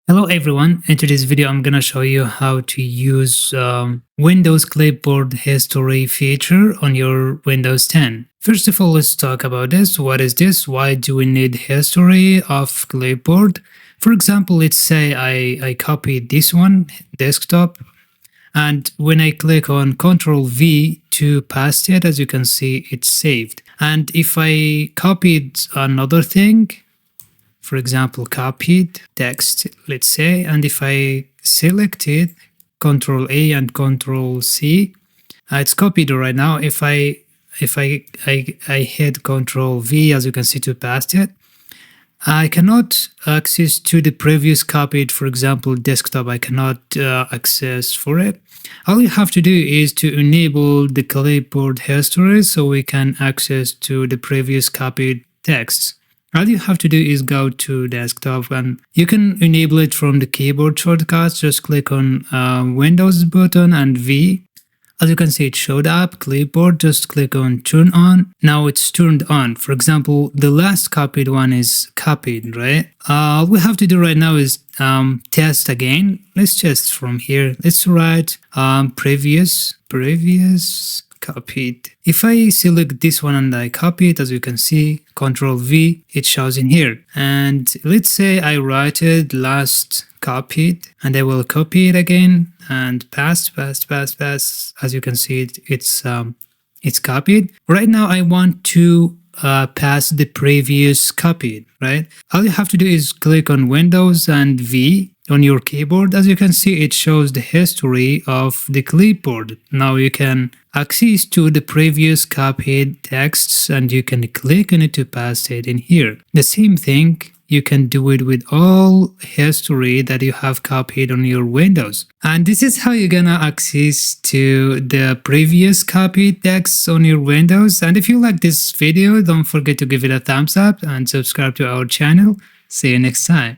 Hello everyone, in today's video I'm gonna show you how to use Windows Clipboard history feature on your Windows 10. First of all, let's talk about this. What is this? Why do we need history of Clipboard? For example, let's say I copied this one, desktop, and when I click on Ctrl V to paste it, as you can see, it's saved. And if I copied another thing, for example, copied text, let's say, and if I select it, Ctrl A and Ctrl C, it's copied right now. If I hit Ctrl V, as you can see, to paste it, I cannot access to the previous copied, for example, desktop. I cannot access for it. All you have to do is to enable the clipboard history so we can access to the previous copied texts. All you have to do is go to desktop and you can enable it from the keyboard shortcuts. Just click on Windows button and V. As you can see, it showed up, clipboard, just click on turn on. Now it's turned on. For example, the last copied one is copied, right? All we have to do right now is test again. Let's test from here. Let's write previous copied. If I select this one and I copy it, as you can see, Ctrl V, it shows in here. And let's say I write it last copied, and I will copy it again and paste. As you can see, it's copied. Right now I want to pass the previous copied, right? All you have to do is click on Windows and V on your keyboard. As you can see, it shows the history of the clipboard. Now you can access to the previous copied texts and you can click on it to paste it in here. The same thing, you can do it with all history that you have copied on your Windows. And this is how you're gonna access to the previous copied texts on your Windows. And if you like this video, don't forget to give it a thumbs up and subscribe to our channel. See you next time.